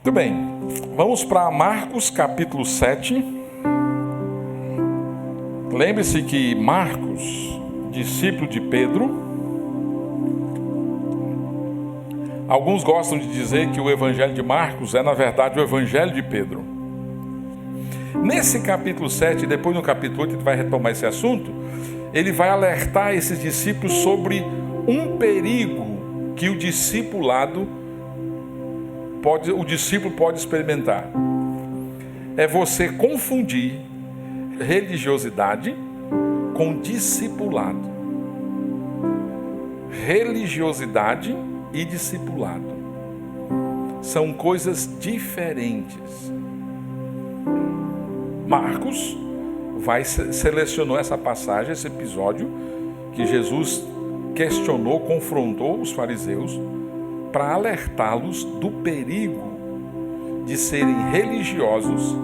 Muito bem, vamos para Marcos capítulo 7. Lembre-se que Marcos, discípulo de Pedro, alguns gostam de dizer que o evangelho de Marcos é na verdade o evangelho de Pedro. Nesse capítulo 7, depois no capítulo 8 ele vai retomar esse assunto, ele vai alertar esses discípulos sobre um perigo que o discípulo pode experimentar. É você confundir religiosidade com discipulado. Religiosidade e discipulado são coisas diferentes. Marcos selecionou essa passagem, esse episódio que Jesus questionou, confrontou os fariseus para alertá-los do perigo de serem religiosos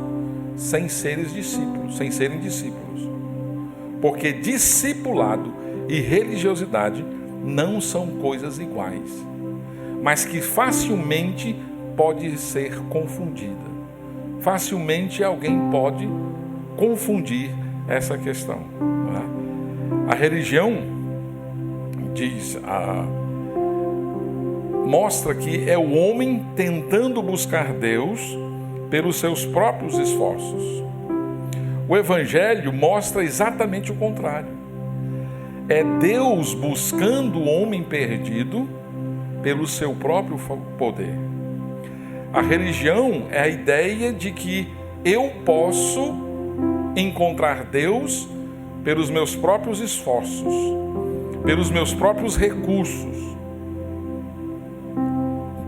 sem serem discípulos. Porque discipulado e religiosidade não são coisas iguais, mas que facilmente pode ser confundida. Facilmente alguém pode confundir essa questão. A religião mostra que é o homem tentando buscar Deus pelos seus próprios esforços. O Evangelho mostra exatamente o contrário. É Deus buscando o homem perdido pelo seu próprio poder. A religião é a ideia de que eu posso encontrar Deus pelos meus próprios esforços, pelos meus próprios recursos.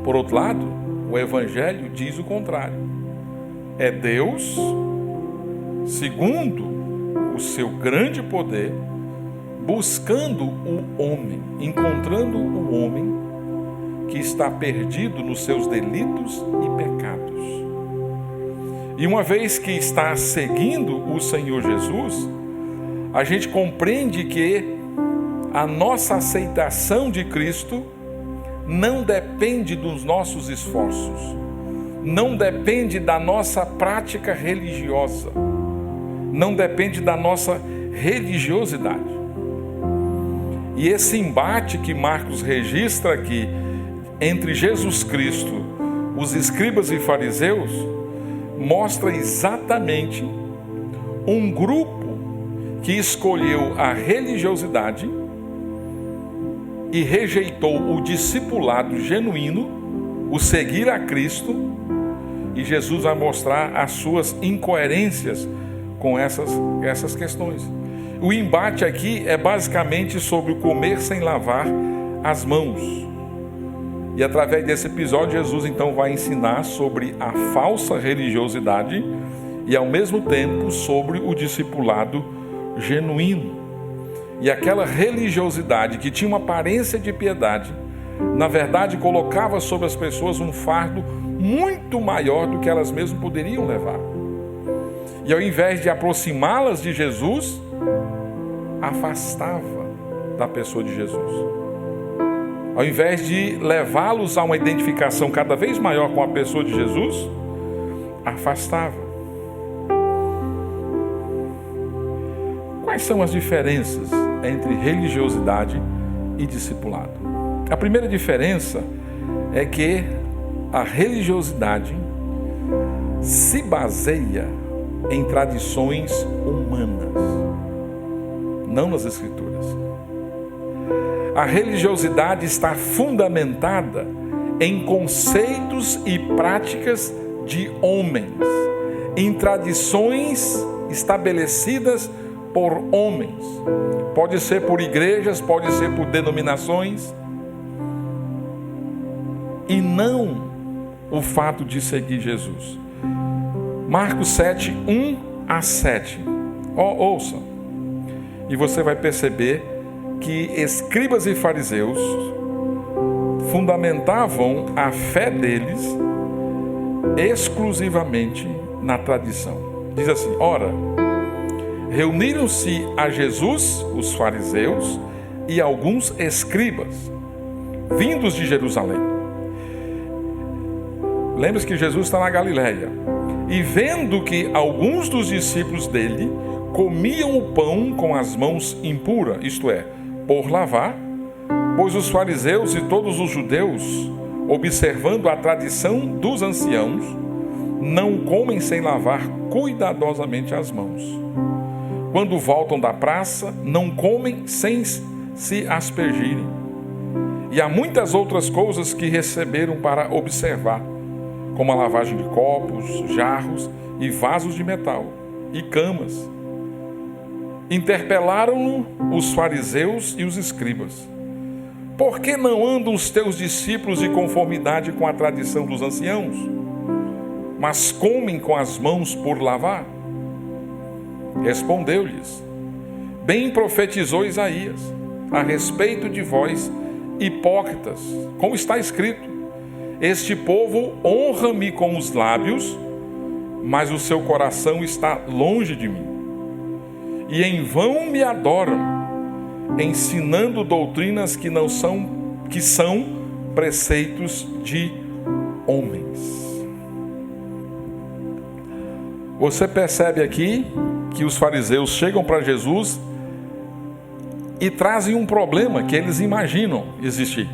Por outro lado, o Evangelho diz o contrário. É Deus, segundo o seu grande poder, buscando o homem, encontrando o homem que está perdido nos seus delitos e pecados. E uma vez que está seguindo o Senhor Jesus, a gente compreende que a nossa aceitação de Cristo não depende dos nossos esforços, não depende da nossa prática religiosa, não depende da nossa religiosidade. E esse embate que Marcos registra aqui entre Jesus Cristo, os escribas e fariseus, mostra exatamente um grupo que escolheu a religiosidade e rejeitou o discipulado genuíno, o seguir a Cristo, e Jesus vai mostrar as suas incoerências com essas questões. O embate aqui é basicamente sobre o comer sem lavar as mãos. E através desse episódio, Jesus então vai ensinar sobre a falsa religiosidade e ao mesmo tempo sobre o discipulado genuíno. E aquela religiosidade que tinha uma aparência de piedade, na verdade colocava sobre as pessoas um fardo muito maior do que elas mesmas poderiam levar. E ao invés de aproximá-las de Jesus, afastava da pessoa de Jesus. Ao invés de levá-los a uma identificação cada vez maior com a pessoa de Jesus, afastava. Quais são as diferenças entre religiosidade e discipulado? A primeira diferença é que a religiosidade se baseia em tradições humanas, não nas Escrituras. A religiosidade está fundamentada em conceitos e práticas de homens, em tradições estabelecidas por homens. Pode ser por igrejas, pode ser por denominações, e não o fato de seguir Jesus. Marcos 7, 1 a 7. Ouça, e você vai perceber que escribas e fariseus fundamentavam a fé deles exclusivamente na tradição. Diz assim: ora, reuniram-se a Jesus os fariseus e alguns escribas, vindos de Jerusalém. Lembre-se que Jesus está na Galileia. E vendo que alguns dos discípulos dele comiam o pão com as mãos impuras, isto é, por lavar, pois os fariseus e todos os judeus, observando a tradição dos anciãos, não comem sem lavar cuidadosamente as mãos. Quando voltam da praça, não comem sem se aspergirem. E há muitas outras coisas que receberam para observar, como a lavagem de copos, jarros e vasos de metal, e camas. Interpelaram-no os fariseus e os escribas. Por que não andam os teus discípulos de conformidade com a tradição dos anciãos, mas comem com as mãos por lavar? Respondeu-lhes: bem profetizou Isaías a respeito de vós, hipócritas, como está escrito: este povo honra-me com os lábios, mas o seu coração está longe de mim. E em vão me adoram, ensinando doutrinas que são preceitos de homens. Você percebe aqui que os fariseus chegam para Jesus e trazem um problema que eles imaginam existir.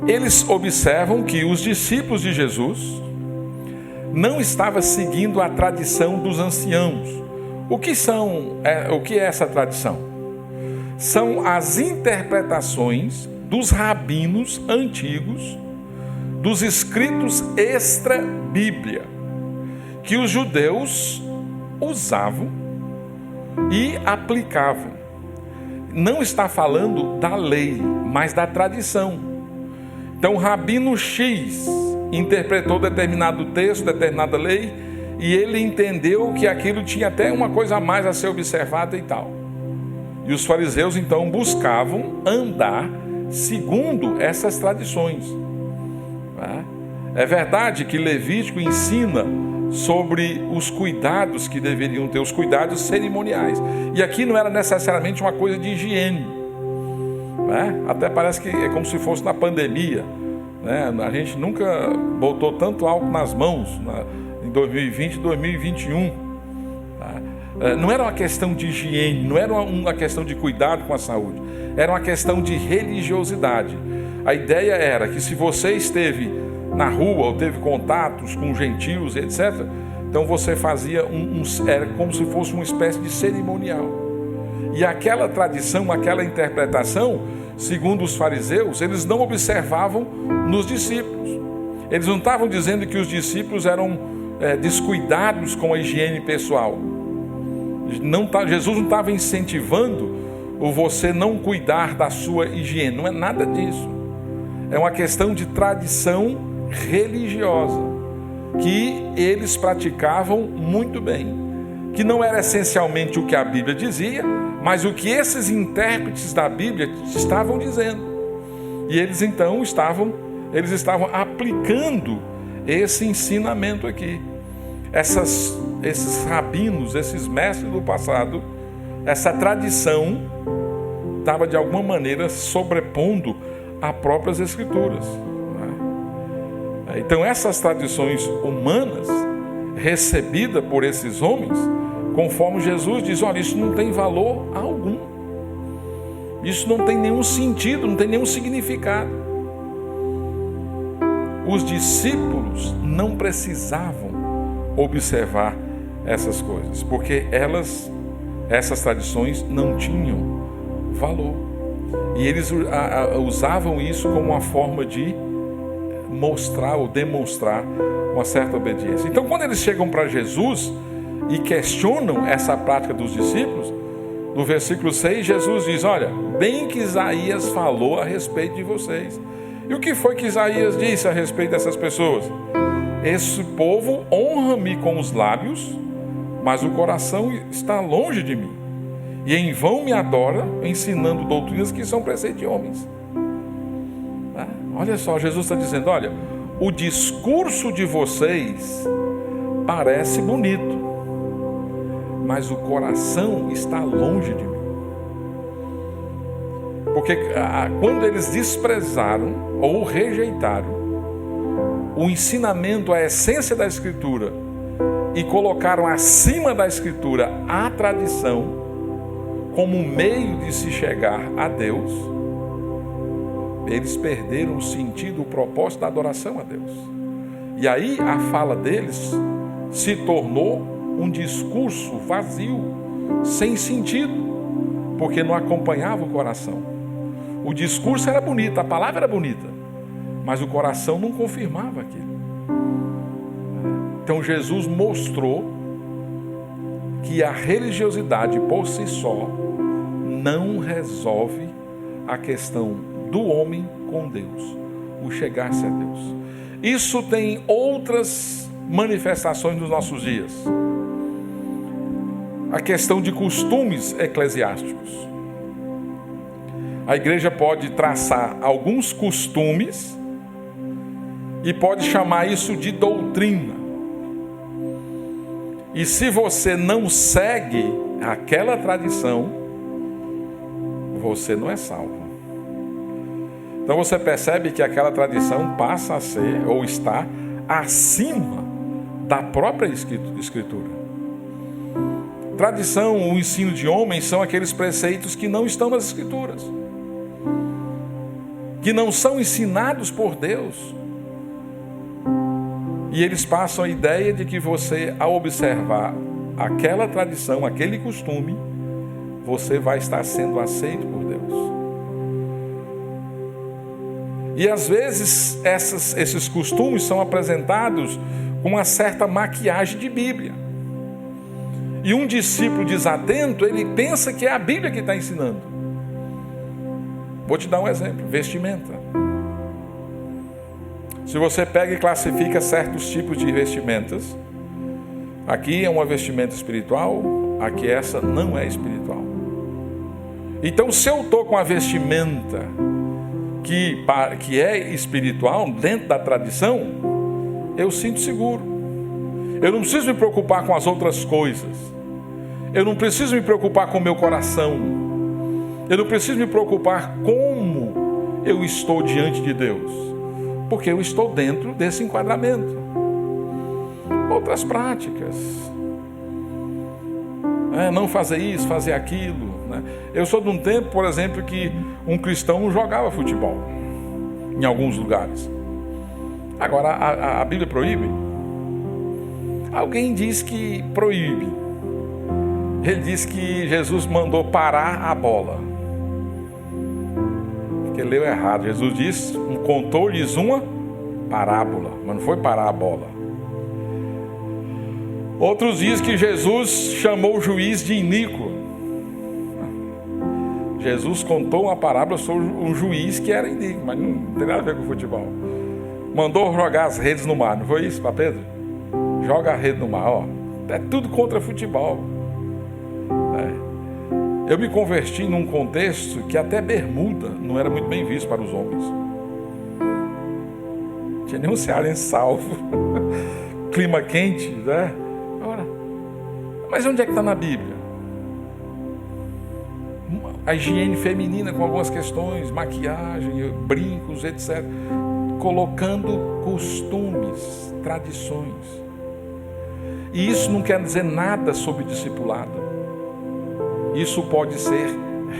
Eles observam que os discípulos de Jesus não estavam seguindo a tradição dos anciãos. O que é essa tradição? São as interpretações dos rabinos antigos, dos escritos extra-bíblia, que os judeus usavam e aplicavam. Não está falando da lei, mas da tradição. Então, o rabino X interpretou determinado texto, determinada lei, e ele entendeu que aquilo tinha até uma coisa a mais a ser observada e tal. E os fariseus, então, buscavam andar segundo essas tradições. É verdade que Levítico ensina sobre os cuidados que deveriam ter, os cuidados cerimoniais. E aqui não era necessariamente uma coisa de higiene. Até parece que é como se fosse na pandemia, né? A gente nunca botou tanto álcool nas mãos em 2020 e 2021. Não era uma questão de higiene, não era uma questão de cuidado com a saúde, era uma questão de religiosidade. A ideia era que se você esteve na rua ou teve contatos com gentios, etc., então você fazia era como se fosse uma espécie de cerimonial. E aquela tradição, aquela interpretação, segundo os fariseus, eles não observavam nos discípulos. Eles não estavam dizendo que os discípulos eram descuidados com a higiene pessoal. Jesus não estava incentivando o você não cuidar da sua higiene. Não é nada disso. É uma questão de tradição religiosa que eles praticavam muito bem, que não era essencialmente o que a Bíblia dizia, mas o que esses intérpretes da Bíblia estavam dizendo. E eles então estavam aplicando esse ensinamento aqui. Esses rabinos, esses mestres do passado, essa tradição estava de alguma maneira sobrepondo as próprias Escrituras. Então essas tradições humanas, recebidas por esses homens, conforme Jesus diz, olha, isso não tem valor algum. Isso não tem nenhum sentido, não tem nenhum significado. Os discípulos não precisavam observar essas coisas, porque essas tradições não tinham valor. E eles usavam isso como uma forma de mostrar ou demonstrar uma certa obediência. Então, quando eles chegam para Jesus e questionam essa prática dos discípulos, no versículo 6, Jesus diz, olha, bem que Isaías falou a respeito de vocês. E o que foi que Isaías disse a respeito dessas pessoas? Esse povo honra-me com os lábios, mas o coração está longe de mim. E em vão me adora, ensinando doutrinas que são preceitos de homens. Olha só, Jesus está dizendo, olha, o discurso de vocês parece bonito, mas o coração está longe de mim. Porque quando eles desprezaram ou rejeitaram o ensinamento, a essência da Escritura e colocaram acima da Escritura a tradição como um meio de se chegar a Deus, eles perderam o sentido, o propósito da adoração a Deus. E aí a fala deles se tornou um discurso vazio, sem sentido, porque não acompanhava o coração. O discurso era bonito, a palavra era bonita, mas o coração não confirmava aquilo. Então Jesus mostrou que a religiosidade por si só não resolve a questão do homem com Deus, o chegar-se a Deus. Isso tem outras manifestações nos nossos dias. A questão de costumes eclesiásticos. A igreja pode traçar alguns costumes e pode chamar isso de doutrina. E se você não segue aquela tradição, você não é salvo. Então você percebe que aquela tradição passa a ser, ou está, acima da própria Escritura. Tradição, o ensino de homens são aqueles preceitos que não estão nas Escrituras, que não são ensinados por Deus. E eles passam a ideia de que você, ao observar aquela tradição, aquele costume, você vai estar sendo aceito por Deus. E às vezes esses costumes são apresentados com uma certa maquiagem de Bíblia. E um discípulo desatento, ele pensa que é a Bíblia que está ensinando. Vou te dar um exemplo: vestimenta. Se você pega e classifica certos tipos de vestimentas, aqui é uma vestimenta espiritual, aqui essa não é espiritual. Então, se eu estou com a vestimenta que é espiritual, dentro da tradição, eu sinto seguro. Eu não preciso me preocupar com as outras coisas. Eu não preciso me preocupar com o meu coração. Eu não preciso me preocupar como eu estou diante de Deus, porque eu estou dentro desse enquadramento. Outras práticas. Não fazer isso, fazer aquilo. Eu sou de um tempo, por exemplo, que um cristão jogava futebol em alguns lugares. Agora, a Bíblia proíbe? Alguém diz que proíbe. Ele diz que Jesus mandou parar a bola. Porque leu errado. Jesus disse, contou-lhes uma parábola, mas não foi parar a bola. Outros dizem que Jesus chamou o juiz de iníquo. Jesus contou uma parábola sobre um juiz que era iníquo, mas não tem nada a ver com futebol. Mandou jogar as redes no mar, não foi isso para Pedro? Joga a rede no mar, ó. É tudo contra futebol. Eu me converti num contexto que até bermuda não era muito bem visto para os homens. Não tinha nenhum cearense salvo. Clima quente, né? Ora, mas onde é que está na Bíblia? A higiene feminina com algumas questões, maquiagem, brincos, etc. Colocando costumes, tradições. E isso não quer dizer nada sobre discipulado. Isso pode ser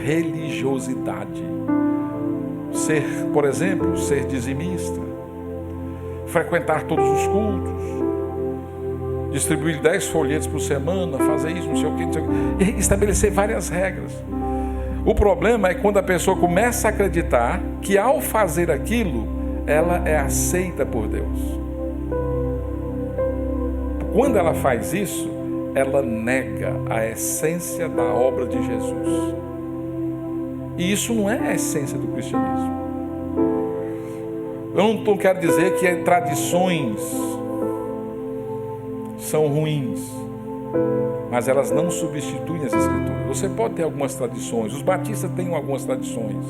religiosidade. Ser, por exemplo, ser dizimista, frequentar todos os cultos, distribuir 10 folhetos por semana, fazer isso, não sei o que, estabelecer várias regras. O problema é quando a pessoa começa a acreditar que ao fazer aquilo, ela é aceita por Deus. Quando ela faz isso, ela nega a essência da obra de Jesus. E isso não é a essência do cristianismo. Eu não quero dizer que tradições são ruins, mas elas não substituem as Escrituras. Você pode ter algumas tradições, os batistas têm algumas tradições,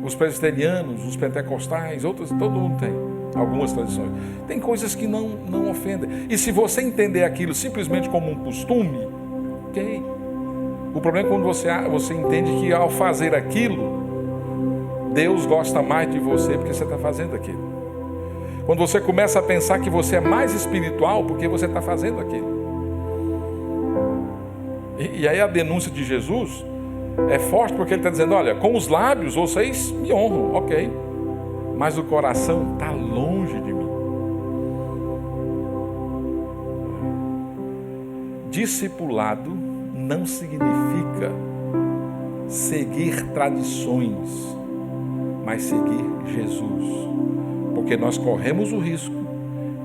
os presbiterianos, os pentecostais, outros, todo mundo tem algumas tradições. Tem coisas que não ofendem. E se você entender aquilo simplesmente como um costume, ok. O problema é quando você entende que ao fazer aquilo, Deus gosta mais de você porque você está fazendo aquilo. Quando você começa a pensar que você é mais espiritual porque você está fazendo aquilo. E aí a denúncia de Jesus é forte porque ele está dizendo, olha, com os lábios vocês me honram, ok, mas o coração está longe de mim. Discipulado não significa seguir tradições, mas seguir Jesus. Porque nós corremos o risco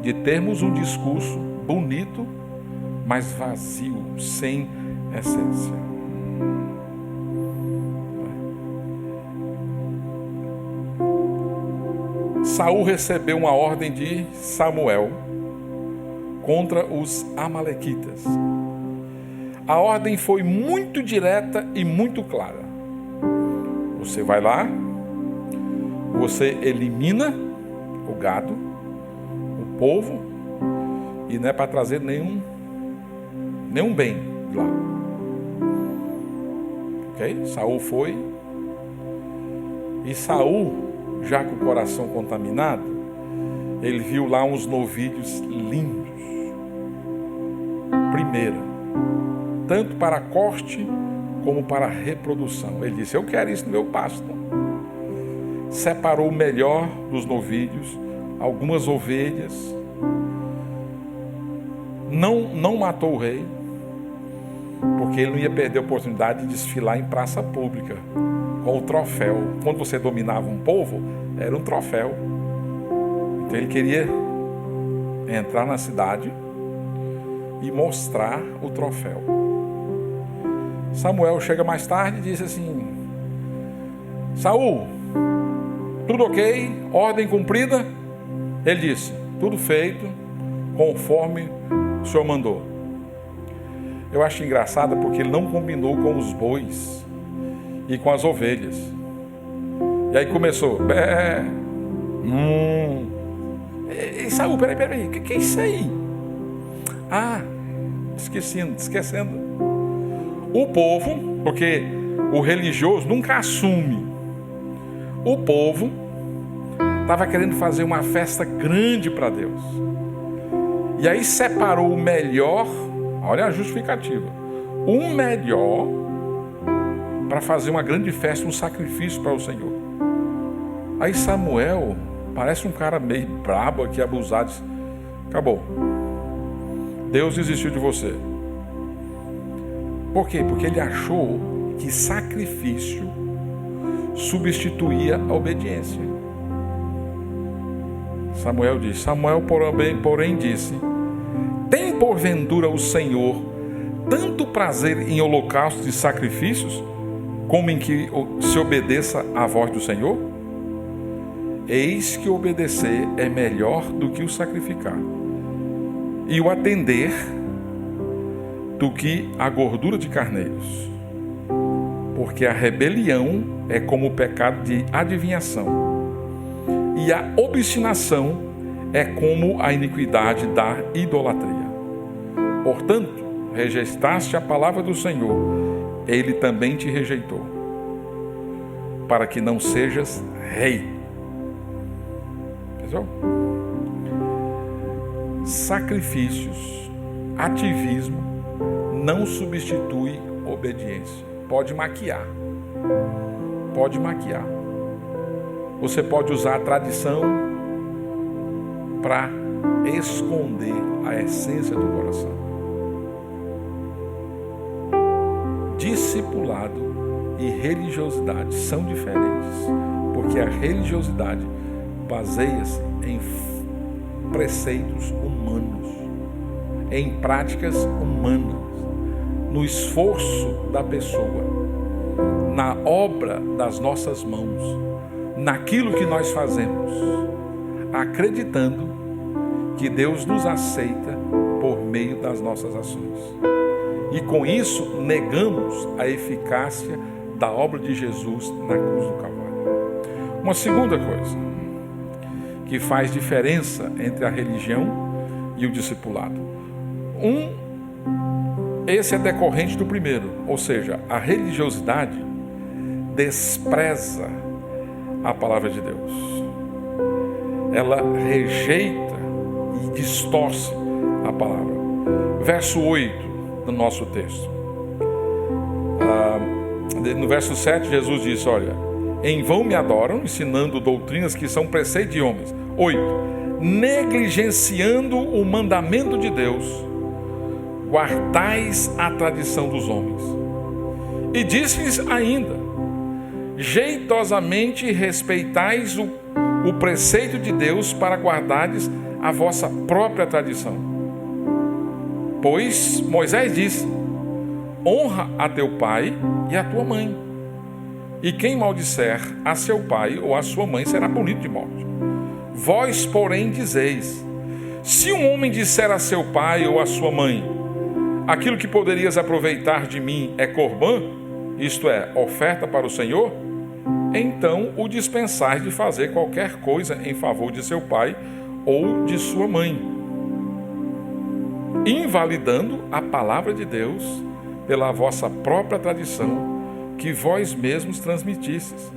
de termos um discurso bonito, mas vazio, sem essência. Saul recebeu uma ordem de Samuel contra os amalequitas. A ordem foi muito direta e muito clara. Você vai lá, você elimina o gado, o povo, e não é para trazer nenhum bem de lá. Ok? Saul foi. E Saul, já com o coração contaminado, ele viu lá uns novilhos lindos. Primeira, tanto para corte como para reprodução. Ele disse, eu quero isso no meu pasto. Separou o melhor dos novilhos, algumas ovelhas. Não matou o rei, porque ele não ia perder a oportunidade de desfilar em praça pública com o troféu. Quando você dominava um povo, era um troféu. Então ele queria entrar na cidade e mostrar o troféu. Samuel chega mais tarde e disse assim, Saul, tudo ok? Ordem cumprida? Ele disse, tudo feito, conforme o Senhor mandou. Eu acho engraçado porque ele não combinou com os bois e com as ovelhas. E aí começou, E Saul, peraí, o que é isso aí? Esquecendo. O povo, porque o religioso nunca assume. O povo estava querendo fazer uma festa grande para Deus. E aí separou o melhor, olha a justificativa, o melhor para fazer uma grande festa, um sacrifício para o Senhor. Aí Samuel, parece um cara meio brabo aqui, abusado, disse, acabou. Deus desistiu de você. Por quê? Porque ele achou que sacrifício substituía a obediência. Samuel porém disse, tem porventura o Senhor tanto prazer em holocaustos e sacrifícios, como em que se obedeça à voz do Senhor? Eis que obedecer é melhor do que o sacrificar, e o atender do que a gordura de carneiros. Porque a rebelião é como o pecado de adivinhação, e a obstinação é como a iniquidade da idolatria. Portanto, rejeitaste a palavra do Senhor, ele também te rejeitou, para que não sejas rei. Entendeu? Sacrifícios, ativismo, não substitui obediência. Pode maquiar. Você pode usar a tradição para esconder a essência do coração. Discipulado e religiosidade são diferentes, porque a religiosidade baseia-se em preceitos humanos, em práticas humanas, no esforço da pessoa, na obra das nossas mãos, naquilo que nós fazemos, acreditando que Deus nos aceita por meio das nossas ações. E com isso negamos a eficácia da obra de Jesus na cruz do Calvário. Uma segunda coisa que faz diferença entre a religião e o discipulado. Esse é decorrente do primeiro, ou seja, a religiosidade despreza a palavra de Deus. ela rejeita e distorce a palavra. Verso 8 do nosso texto. No verso 7, Jesus disse, olha, em vão me adoram, ensinando doutrinas que são preceitos de homens. 8. Negligenciando o mandamento de Deus, guardais a tradição dos homens. E disse-lhes ainda, jeitosamente respeitais o preceito de Deus para guardardes a vossa própria tradição. Pois Moisés disse, honra a teu pai e a tua mãe, e quem maldisser a seu pai ou a sua mãe será punido de morte. Vós, porém, dizeis, se um homem disser a seu pai ou a sua mãe, aquilo que poderias aproveitar de mim é corbã, isto é, oferta para o Senhor, então o dispensais de fazer qualquer coisa em favor de seu pai ou de sua mãe, invalidando a palavra de Deus pela vossa própria tradição, que vós mesmos transmitisseis,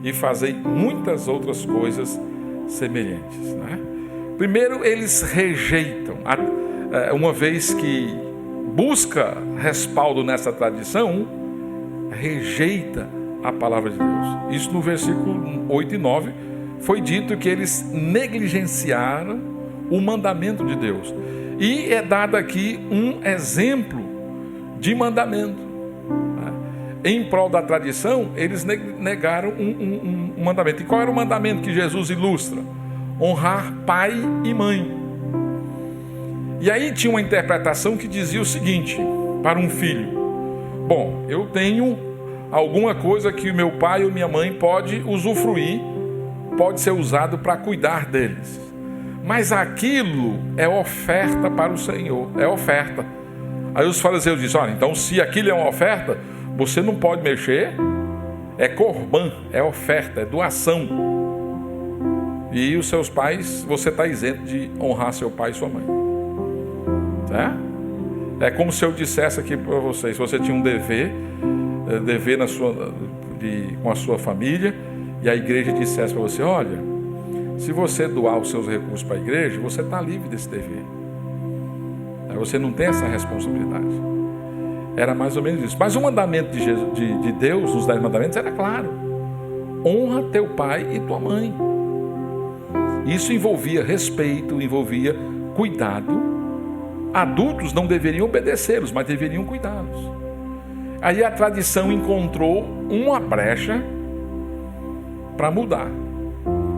e fazei muitas outras coisas semelhantes. Né? Primeiro, eles rejeitam, uma vez que busca respaldo nessa tradição, rejeita a palavra de Deus. Isso no versículo 8 e 9, foi dito que eles negligenciaram o mandamento de Deus. E é dado aqui um exemplo de mandamento. Em prol da tradição, eles negaram um mandamento. E qual era o mandamento que Jesus ilustra? Honrar pai e mãe. E aí tinha uma interpretação que dizia o seguinte, para um filho: bom, eu tenho alguma coisa que o meu pai ou minha mãe pode usufruir, pode ser usado para cuidar deles. Mas aquilo é oferta para o Senhor, é oferta. Aí os fariseus dizem, olha, então se aquilo é uma oferta, você não pode mexer, é corbã, é oferta, é doação. E os seus pais, você está isento de honrar seu pai e sua mãe. Tá? É como se eu dissesse aqui para vocês, se você tinha um dever com a sua família, e a igreja dissesse para você, olha, se você doar os seus recursos para a igreja, você está livre desse dever. Você não tem essa responsabilidade. Era mais ou menos isso. Mas o mandamento de Deus, os 10 mandamentos, era claro. Honra teu pai e tua mãe. Isso envolvia respeito, envolvia cuidado. Adultos não deveriam obedecê-los, mas deveriam cuidá-los. Aí a tradição encontrou uma brecha para mudar.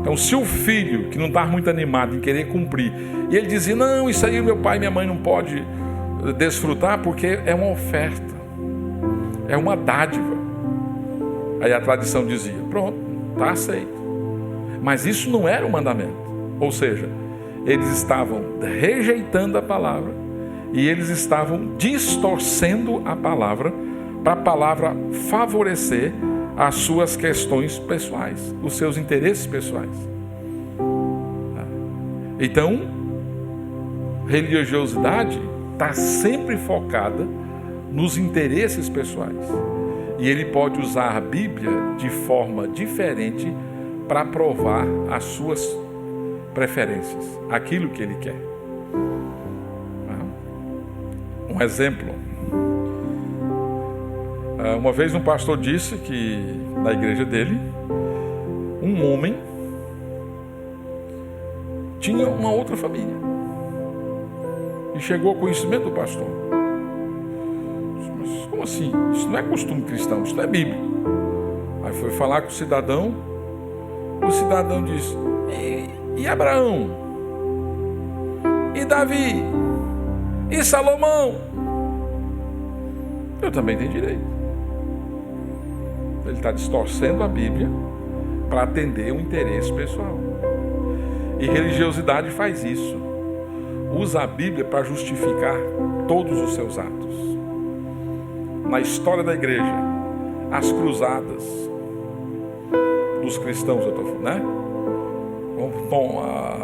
Então, se o filho, que não estava muito animado em querer cumprir, e ele dizia, não, isso aí meu pai e minha mãe não podem desfrutar porque é uma oferta, é uma dádiva. Aí a tradição dizia, pronto, está aceito. Mas isso não era um mandamento. Ou seja, eles estavam rejeitando a palavra e eles estavam distorcendo a palavra para a palavra favorecer as suas questões pessoais, os seus interesses pessoais. Então, religiosidade está sempre focada nos interesses pessoais. E ele pode usar a Bíblia de forma diferente para provar as suas preferências, aquilo que ele quer. Um exemplo. Uma vez um pastor disse que na igreja dele, um homem tinha uma outra família. E chegou ao conhecimento do pastor. Mas como assim? Isso não é costume cristão, isso não é bíblico. Aí foi falar com o cidadão disse, e Abraão? E Davi? E Salomão? Eu também tenho direito. Ele está distorcendo a Bíblia para atender um interesse pessoal. E religiosidade faz isso. Usa a Bíblia para justificar todos os seus atos. Na história da igreja, as cruzadas dos cristãos, eu estou falando, né?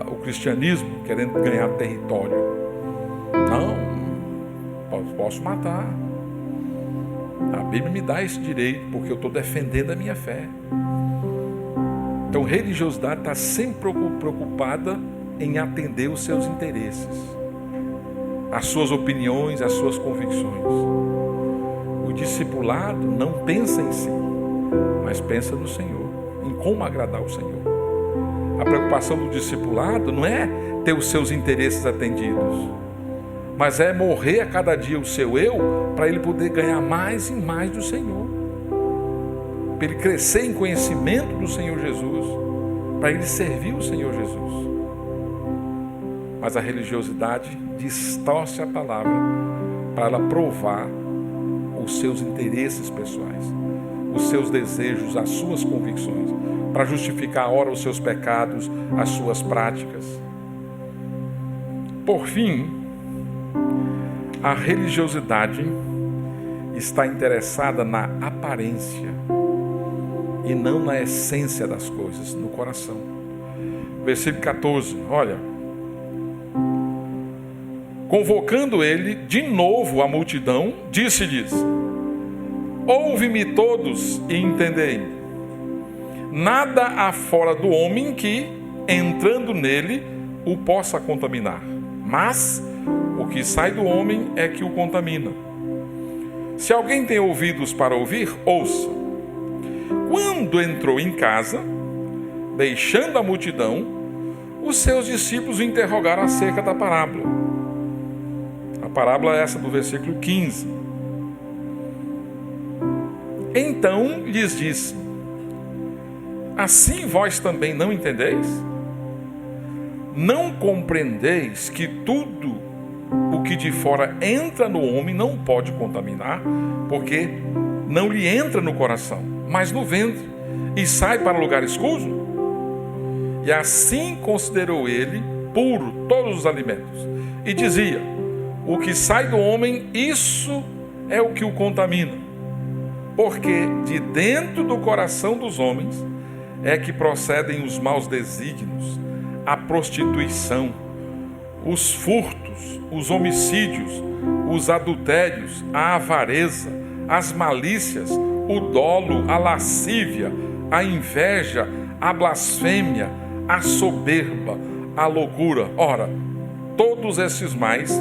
O cristianismo querendo ganhar território. Não, posso matar. A Bíblia me dá esse direito porque eu estou defendendo a minha fé. Então, religiosidade está sempre preocupada em atender os seus interesses, as suas opiniões, as suas convicções. O discipulado não pensa em si, mas pensa no Senhor, em como agradar o Senhor. A preocupação do discipulado não é ter os seus interesses atendidos, mas é morrer a cada dia o seu eu, para ele poder ganhar mais e mais do Senhor, para ele crescer em conhecimento do Senhor Jesus, para ele servir o Senhor Jesus. Mas a religiosidade distorce a palavra para ela provar os seus interesses pessoais, os seus desejos, as suas convicções, para justificar, ora, os seus pecados, as suas práticas. Por fim, a religiosidade está interessada na aparência e não na essência das coisas, no coração. Versículo 14, olha. Convocando ele de novo a multidão, disse-lhes: ouve-me todos e entendei. Nada há fora do homem que, entrando nele, o possa contaminar, mas o que sai do homem é que o contamina. Se alguém tem ouvidos para ouvir, ouça. Quando entrou em casa, deixando a multidão, os seus discípulos o interrogaram acerca da parábola. A parábola é essa do versículo 15. Então lhes disse: assim vós também não entendeis? Não compreendeis que tudo o que de fora entra no homem não pode contaminar, porque não lhe entra no coração, mas no ventre, e sai para lugar escuso? E assim considerou ele puro todos os alimentos, e dizia: o que sai do homem, isso é o que o contamina, porque de dentro do coração dos homens é que procedem os maus desígnios, a prostituição, os furtos, os homicídios, os adultérios, a avareza, as malícias, o dolo, a lascívia, a inveja, a blasfêmia, a soberba, a loucura. Ora, todos esses males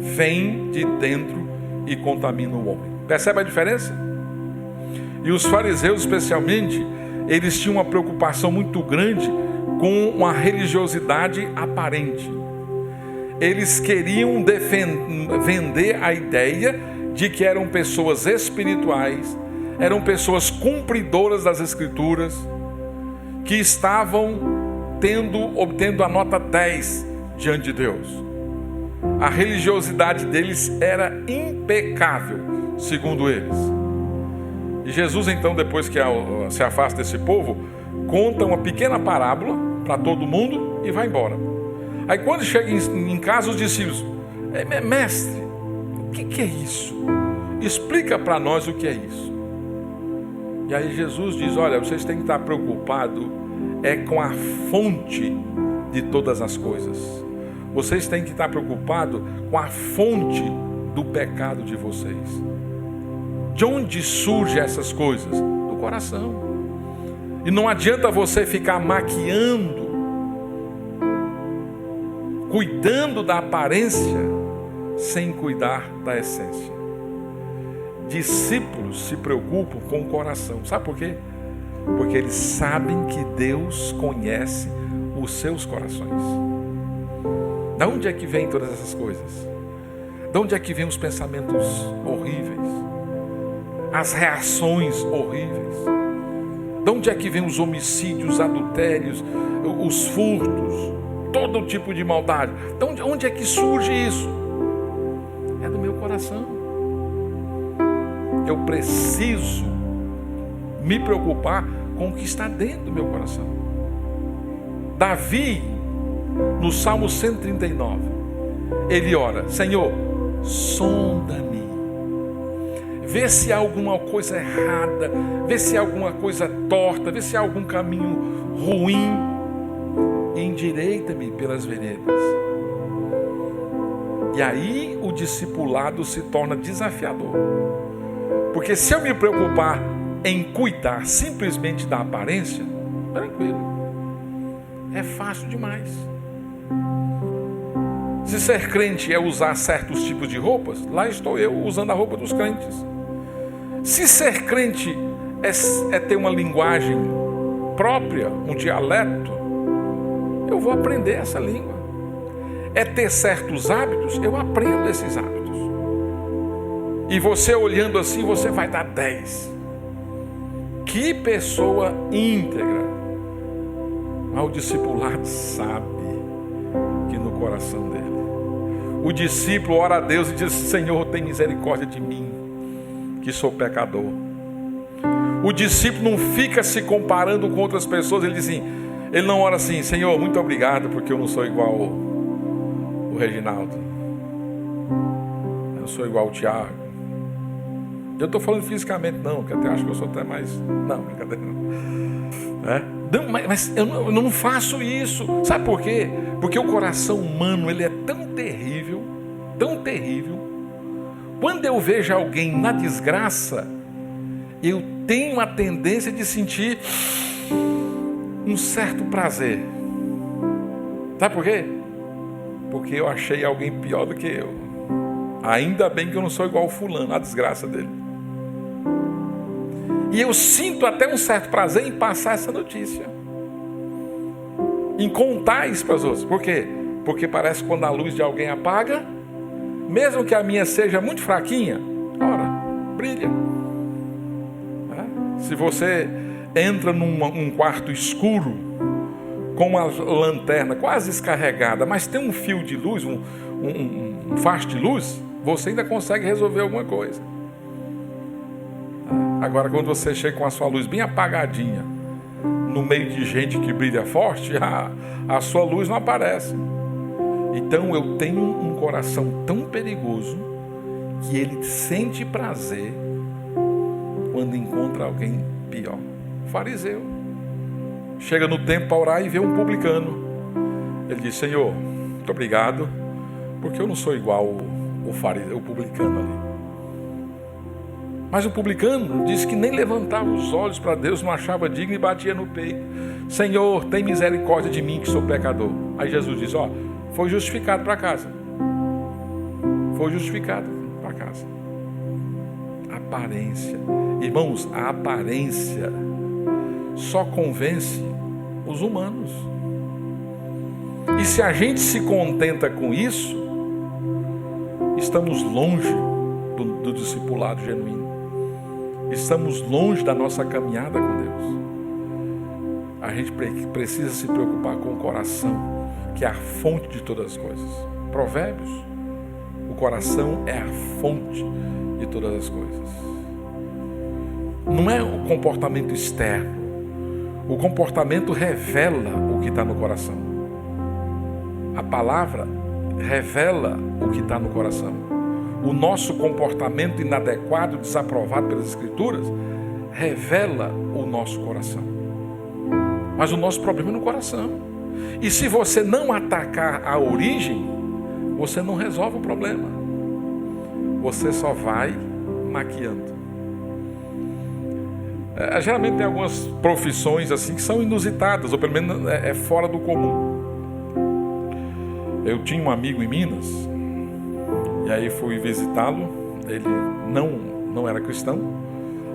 vêm de dentro e contaminam o homem. Percebe a diferença? E os fariseus, especialmente, eles tinham uma preocupação muito grande com uma religiosidade aparente. Eles queriam vender a ideia de que eram pessoas espirituais, eram pessoas cumpridoras das Escrituras, que estavam obtendo a nota 10 diante de Deus. A religiosidade deles era impecável, segundo eles. E Jesus, então, depois que se afasta desse povo, conta uma pequena parábola para todo mundo e vai embora. Aí quando chega em casa, os discípulos: mestre, o que é isso? Explica para nós o que é isso. E aí Jesus diz: olha, vocês têm que estar preocupados com a fonte de todas as coisas. Vocês têm que estar preocupados com a fonte do pecado de vocês. De onde surgem essas coisas? Do coração. E não adianta você ficar maquiando, cuidando da aparência, sem cuidar da essência. Discípulos se preocupam com o coração. Sabe por quê? Porque eles sabem que Deus conhece os seus corações. Da onde é que vem todas essas coisas? Da onde é que vem os pensamentos horríveis? As reações horríveis? De onde é que vem os homicídios, adultérios, os furtos, todo tipo de maldade? De onde é que surge isso? É do meu coração. Eu preciso me preocupar com o que está dentro do meu coração. Davi, no Salmo 139, ele ora: Senhor, sonda-me, vê se há alguma coisa errada, vê se há alguma coisa torta, vê se há algum caminho ruim, e endireita-me pelas veredas. E aí o discipulado se torna desafiador, porque se eu me preocupar em cuidar simplesmente da aparência, tranquilo. É fácil demais. Se ser crente é usar certos tipos de roupas, lá estou eu usando a roupa dos crentes. Se ser crente é ter uma linguagem própria, um dialeto, eu vou aprender essa língua. É ter certos hábitos, eu aprendo esses hábitos. E você olhando assim, você vai dar 10. Que pessoa íntegra. Mas o discipulado sabe que no coração dele, o discípulo ora a Deus e diz: Senhor, tem misericórdia de mim, que sou pecador. O discípulo não fica se comparando com outras pessoas. Ele não ora assim: Senhor, muito obrigado, porque eu não sou igual o Reginaldo, eu não sou igual o Tiago. Eu estou falando fisicamente não, que até acho que eu sou até mais... Não, brincadeira não. Mas eu não faço isso. Sabe por quê? Porque o coração humano, ele é tão terrível, tão terrível. Quando eu vejo alguém na desgraça, eu tenho a tendência de sentir um certo prazer. Sabe por quê? Porque eu achei alguém pior do que eu. Ainda bem que eu não sou igual ao fulano, a desgraça dele. E eu sinto até um certo prazer em passar essa notícia, em contar isso para os outros. Por quê? Porque parece que quando a luz de alguém apaga, mesmo que a minha seja muito fraquinha, ora, brilha. Se você entra num quarto escuro, com uma lanterna quase descarregada, mas tem um fio de luz, um facho de luz, você ainda consegue resolver alguma coisa. Agora, quando você chega com a sua luz bem apagadinha, no meio de gente que brilha forte, a sua luz não aparece. Então eu tenho um coração tão perigoso que ele sente prazer quando encontra alguém pior. O fariseu chega no templo para orar e vê um publicano. Ele diz: Senhor, muito obrigado, porque eu não sou igual o fariseu, o publicano ali. Mas o publicano disse que nem levantava os olhos para Deus, não achava digno e batia no peito: Senhor, tem misericórdia de mim, que sou pecador. Aí Jesus diz: foi justificado para casa. Foi justificado para casa. Aparência. Irmãos, a aparência só convence os humanos. E se a gente se contenta com isso, estamos longe do discipulado genuíno. Estamos longe da nossa caminhada com Deus. A gente precisa se preocupar com o coração, que é a fonte de todas as coisas. Provérbios: o coração é a fonte de todas as coisas. Não é o comportamento externo. O comportamento revela o que está no coração. A palavra revela o que está no coração. O nosso comportamento inadequado, desaprovado pelas Escrituras, revela o nosso coração. Mas o nosso problema é no coração. E se você não atacar a origem, você não resolve o problema. Você só vai maquiando. Geralmente tem algumas profissões assim que são inusitadas, ou pelo menos é fora do comum. Eu tinha um amigo em Minas, e aí fui visitá-lo. Ele não era cristão.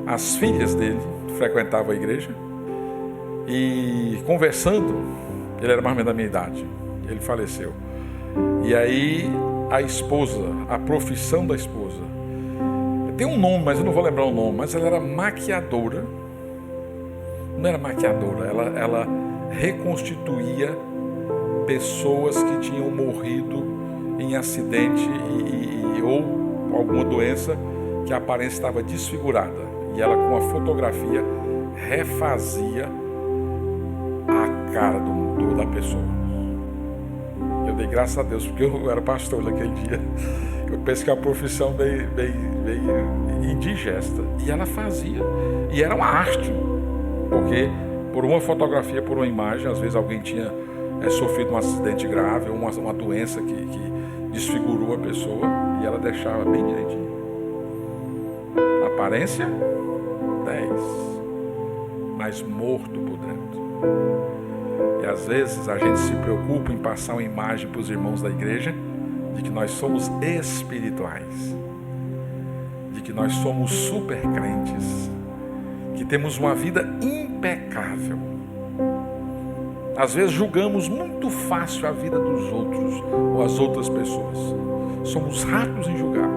As filhas dele frequentavam a igreja. E conversando, ele era mais ou menos da minha idade, ele faleceu. E aí a esposa, a profissão da esposa, tem um nome, mas eu não vou lembrar o nome, mas ela era maquiadora. Não era maquiadora, ela reconstituía pessoas que tinham morrido em acidente ou alguma doença que a aparência estava desfigurada. E ela, com a fotografia, refazia a cara da pessoa. Eu dei graças a Deus, porque eu era pastor naquele dia. Eu pensei que a profissão meio indigesta. E ela fazia. E era uma arte. Porque por uma fotografia, por uma imagem, às vezes alguém tinha sofrido um acidente grave ou uma doença que desfigurou a pessoa, e ela deixava bem direitinho. A aparência 10, mas morto por dentro. E às vezes a gente se preocupa em passar uma imagem para os irmãos da igreja de que nós somos espirituais, de que nós somos super crentes, que temos uma vida impecável. Às vezes julgamos muito fácil a vida dos outros ou as outras pessoas. Somos rápidos em julgar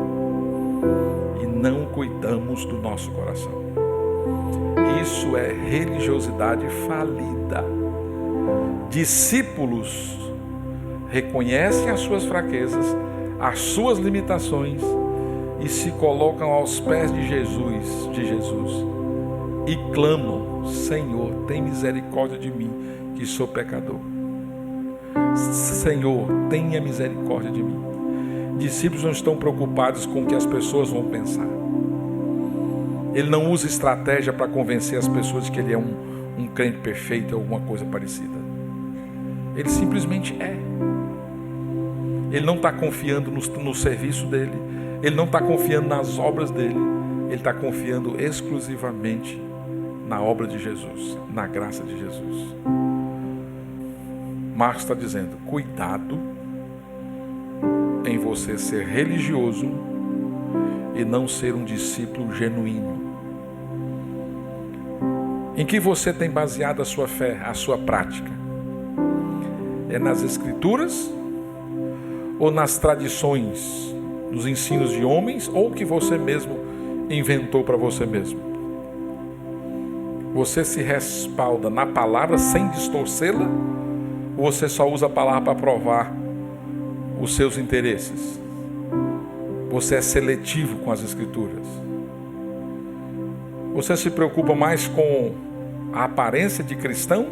e não cuidamos do nosso coração. Isso é religiosidade falida. Discípulos reconhecem as suas fraquezas, as suas limitações e se colocam aos pés de Jesus e clamam: Senhor, tem misericórdia de mim, que sou pecador. Senhor, tenha misericórdia de mim. Discípulos não estão preocupados com o que as pessoas vão pensar. Ele não usa estratégia para convencer as pessoas de que ele é um crente perfeito ou alguma coisa parecida. Ele simplesmente é. Ele não está confiando no serviço dele. Ele não está confiando nas obras dele. Ele está confiando exclusivamente na obra de Jesus, na graça de Jesus. Marcos está dizendo: cuidado em você ser religioso e não ser um discípulo genuíno. Em que você tem baseado a sua fé, a sua prática? É nas Escrituras ou nas tradições, nos ensinos de homens, ou que você mesmo inventou para você mesmo? Você se respalda na palavra sem distorcê-la, ou você só usa a palavra para provar os seus interesses? Você é seletivo com as Escrituras? Você se preocupa mais com a aparência de cristão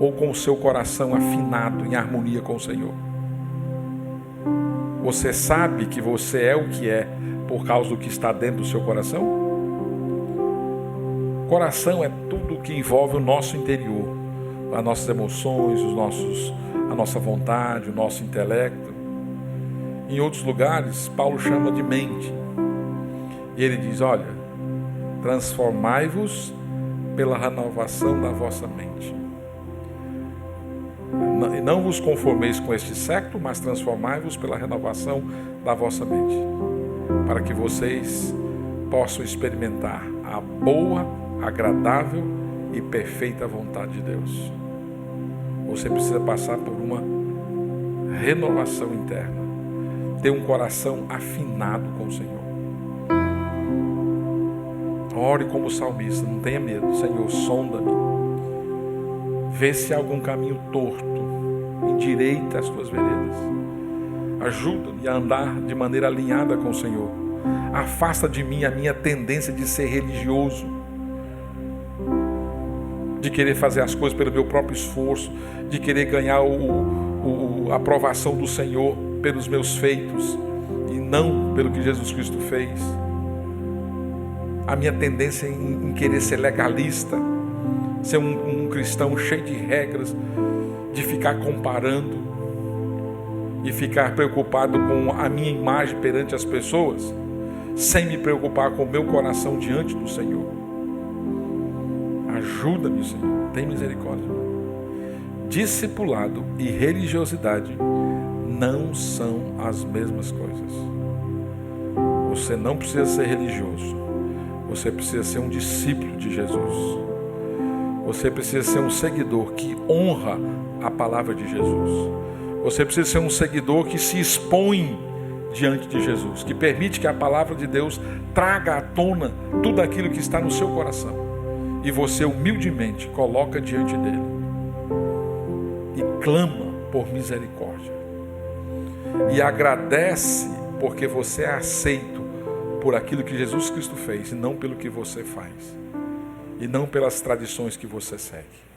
ou com o seu coração afinado em harmonia com o Senhor? Você sabe que você é o que é por causa do que está dentro do seu coração? Coração é tudo que envolve o nosso interior, as nossas emoções, a nossa vontade, o nosso intelecto. Em outros lugares, Paulo chama de mente. E ele diz: olha, transformai-vos pela renovação da vossa mente. Não vos conformeis com este século, mas transformai-vos pela renovação da vossa mente, para que vocês possam experimentar a boa, agradável e perfeita vontade de Deus. Você precisa passar por uma renovação interna, ter um coração afinado com o Senhor. Ore como salmista, não tenha medo. Senhor, sonda-me, vê se há algum caminho torto, endireita as tuas veredas, ajuda-me a andar de maneira alinhada com o Senhor. Afasta de mim a minha tendência de ser religioso, de querer fazer as coisas pelo meu próprio esforço, de querer ganhar a aprovação do Senhor pelos meus feitos e não pelo que Jesus Cristo fez. A minha tendência em querer ser legalista, ser um cristão cheio de regras, de ficar comparando e ficar preocupado com a minha imagem perante as pessoas, sem me preocupar com o meu coração diante do Senhor. Ajuda-me, Senhor, tem misericórdia. Discipulado e religiosidade não são as mesmas coisas. Você não precisa ser religioso. Você precisa ser um discípulo de Jesus. Você precisa ser um seguidor que honra a palavra de Jesus. Você precisa ser um seguidor que se expõe diante de Jesus, que permite que a palavra de Deus traga à tona tudo aquilo que está no seu coração. E você humildemente coloca diante dele e clama por misericórdia. E agradece porque você é aceito por aquilo que Jesus Cristo fez, e não pelo que você faz, e não pelas tradições que você segue.